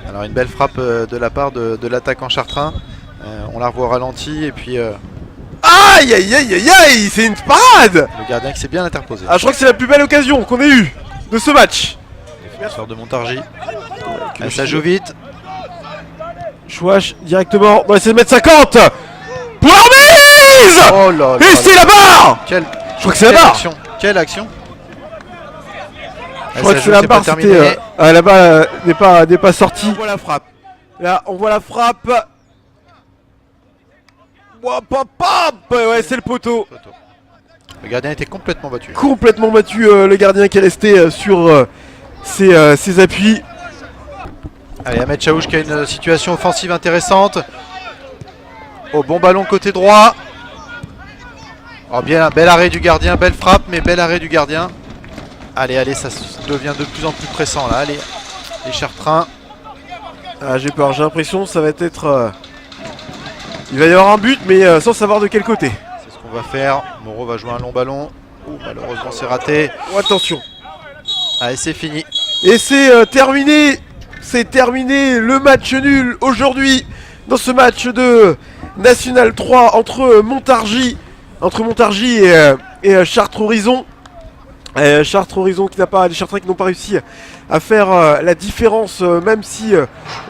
Alors une belle frappe de la part de l'attaquant chartrain. On la revoit au ralenti et puis Aïe aïe aïe aïe aïe, c'est une parade. le gardien qui s'est bien interposé. Ah, je crois que c'est la plus belle occasion qu'on ait eue de ce match. Défenseur de Montargis. Ça joue vite. Chouache directement dans les 7,50 m. Pour Armise. Oh là là. Et c'est la barre. Quelle, Je crois que c'est la barre. action. Quelle action. Je crois que c'est la barre, c'était là-bas n'est pas sorti. On voit la frappe. Là, on voit la frappe. Ouais, c'est le poteau. Le gardien était complètement battu. Complètement battu, le gardien qui est resté sur ses appuis. Allez, Ahmed Chaouch qui a une situation offensive intéressante. Au bon ballon côté droit. Oh, bien, bel arrêt du gardien, belle frappe, mais bel arrêt du gardien. Allez, allez, ça devient de plus en plus pressant là. Allez, les Chartrains. Ah, j'ai peur, j'ai l'impression que ça va être... Il va y avoir un but, mais sans savoir de quel côté. C'est ce qu'on va faire. Moreau va jouer un long ballon. Ouh, malheureusement, c'est raté. Oh, attention. Allez, c'est fini. Et c'est terminé. C'est terminé le match nul aujourd'hui. Dans ce match de National 3 entre Montargis et Chartres Horizon. Chartres Horizon qui n'a pas, les Chartrains qui n'ont pas réussi à faire la différence, même si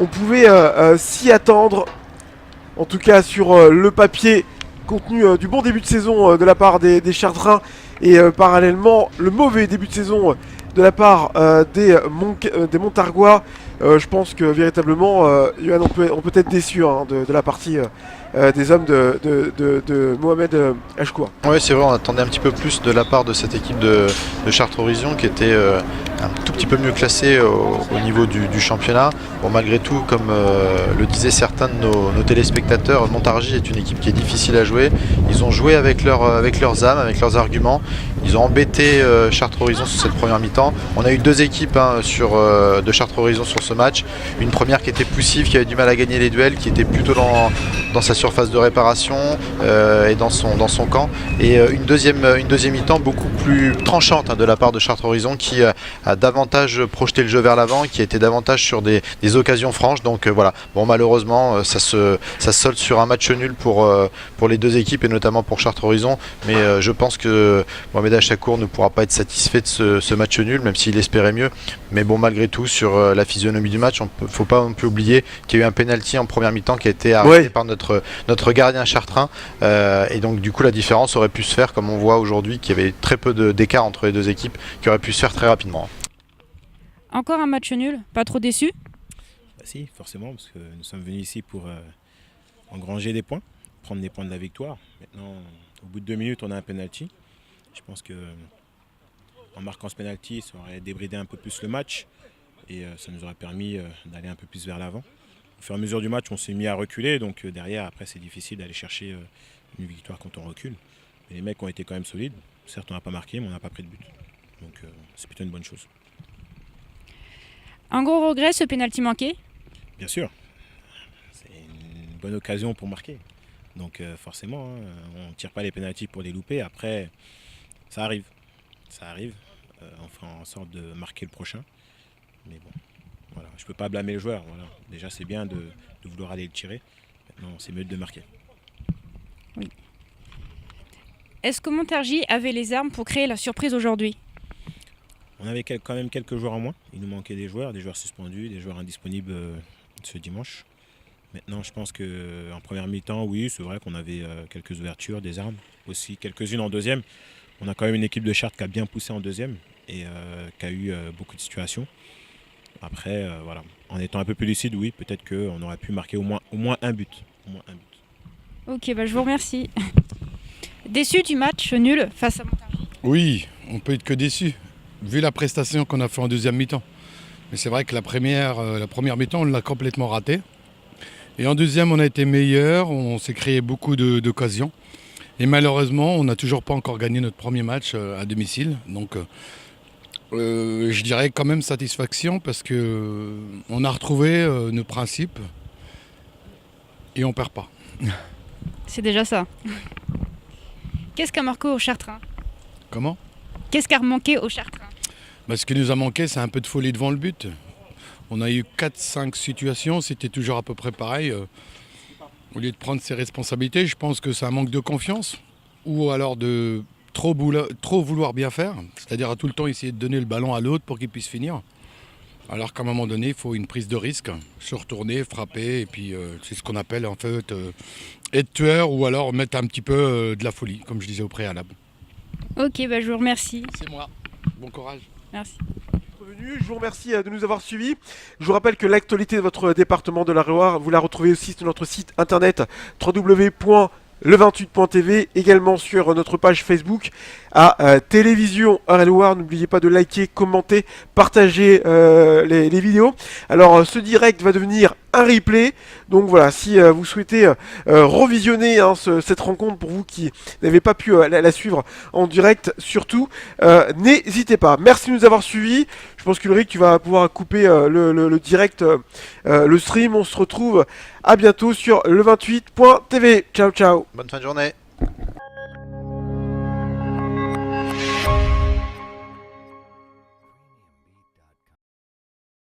on pouvait s'y attendre. En tout cas sur le papier, compte tenu du bon début de saison de la part des Chartrains et parallèlement le mauvais début de saison de la part des Montargois. Je pense que véritablement, Yohan, on peut être déçu de la partie des hommes de Mohamed Achkoua. Oui, c'est vrai, on attendait un petit peu plus de la part de cette équipe de Chartres Horizon qui était un tout petit peu mieux classée au niveau du championnat. Bon, malgré tout, comme le disaient certains de nos téléspectateurs, Montargis est une équipe qui est difficile à jouer. Ils ont joué avec leurs âmes, avec leurs arguments. Ils ont embêté Chartres Horizon sur cette première mi-temps. On a eu deux équipes de Chartres Horizon sur ce match. Une première qui était poussive, qui avait du mal à gagner les duels, qui était plutôt dans sa surface de réparation et dans son camp. Et une deuxième mi-temps beaucoup plus tranchante de la part de Chartres Horizon qui a davantage projeté le jeu vers l'avant, qui a été davantage sur des occasions franches. Donc voilà, bon, malheureusement ça se solde sur un match nul pour les deux équipes et notamment pour Chartres Horizon. Mais je pense que Mohamed Achakour ne pourra pas être satisfait de ce match nul, même s'il espérait mieux. Mais bon, malgré tout, sur la physionomie du match, faut pas non plus oublier qu'il y a eu un penalty en première mi-temps qui a été arrêté par notre gardien chartrain. Et donc du coup la différence aurait pu se faire, comme on voit aujourd'hui, qu'il y avait très peu d'écart entre les deux équipes, qui aurait pu se faire très rapidement. Encore un match nul, pas trop déçu? Si, forcément, parce que nous sommes venus ici pour engranger des points, prendre des points de la victoire. Maintenant, au bout de 2 minutes, on a un penalty. Je pense que en marquant ce penalty, ça aurait débridé un peu plus le match et ça nous aurait permis d'aller un peu plus vers l'avant. Au fur et à mesure du match, on s'est mis à reculer, donc derrière, après, c'est difficile d'aller chercher une victoire quand on recule. Mais les mecs ont été quand même solides. Certes, on n'a pas marqué, mais on n'a pas pris de but. Donc c'est plutôt une bonne chose. Un gros regret, ce pénalty manqué? Bien sûr, c'est une bonne occasion pour marquer. Donc forcément, on ne tire pas les pénaltys pour les louper. Après, ça arrive. On fera en sorte de marquer le prochain. Mais bon, voilà, je ne peux pas blâmer le joueur. Voilà. Déjà, c'est bien de vouloir aller le tirer. Maintenant, c'est mieux de marquer. Oui. Est-ce que Montargis avait les armes pour créer la surprise aujourd'hui? On avait quand même quelques joueurs en moins. Il nous manquait des joueurs suspendus, des joueurs indisponibles ce dimanche. Maintenant, je pense qu'en première mi-temps, oui, c'est vrai qu'on avait quelques ouvertures, des armes, aussi quelques-unes en deuxième. On a quand même une équipe de Chartres qui a bien poussé en deuxième et qui a eu beaucoup de situations. Après, voilà, en étant un peu plus lucide, oui, peut-être qu'on aurait pu marquer au moins un but. Ok, je vous remercie. Déçu du match nul face à Montargis? Oui, on peut être que déçu, vu la prestation qu'on a fait en deuxième mi-temps. Mais c'est vrai que la première mi-temps, on l'a complètement ratée. Et en deuxième, on a été meilleur, on s'est créé beaucoup d'occasions. Et malheureusement, on n'a toujours pas encore gagné notre premier match à domicile. Donc je dirais quand même satisfaction parce qu'on a retrouvé nos principes et on ne perd pas. C'est déjà ça. Qu'est-ce qui a marqué au Chartrain? Comment? Qu'est-ce qui a manqué au Chartrain? Ce qui nous a manqué, c'est un peu de folie devant le but. On a eu 4-5 situations, c'était toujours à peu près pareil. Au lieu de prendre ses responsabilités, je pense que c'est un manque de confiance. Ou alors de trop vouloir bien faire. C'est-à-dire à tout le temps essayer de donner le ballon à l'autre pour qu'il puisse finir. Alors qu'à un moment donné, il faut une prise de risque. Se retourner, frapper, et puis c'est ce qu'on appelle en fait être tueur ou alors mettre un petit peu de la folie, comme je disais au préalable. Ok, je vous remercie. C'est moi. Bon courage. Merci. Je vous remercie de nous avoir suivis. Je vous rappelle que l'actualité de votre département de la Loire, vous la retrouvez aussi sur notre site internet www.le28.tv, également sur notre page Facebook à Télévision Eure-et-Loire. N'oubliez pas de liker, commenter, partager les vidéos. Alors ce direct va devenir un replay, donc voilà, si vous souhaitez revisionner cette rencontre pour vous qui n'avez pas pu la suivre en direct, surtout n'hésitez pas. Merci de nous avoir suivis. Je pense qu'Ulrich, tu vas pouvoir couper le direct, le stream. On se retrouve à bientôt sur le28.tv. Ciao ciao. Bonne fin de journée.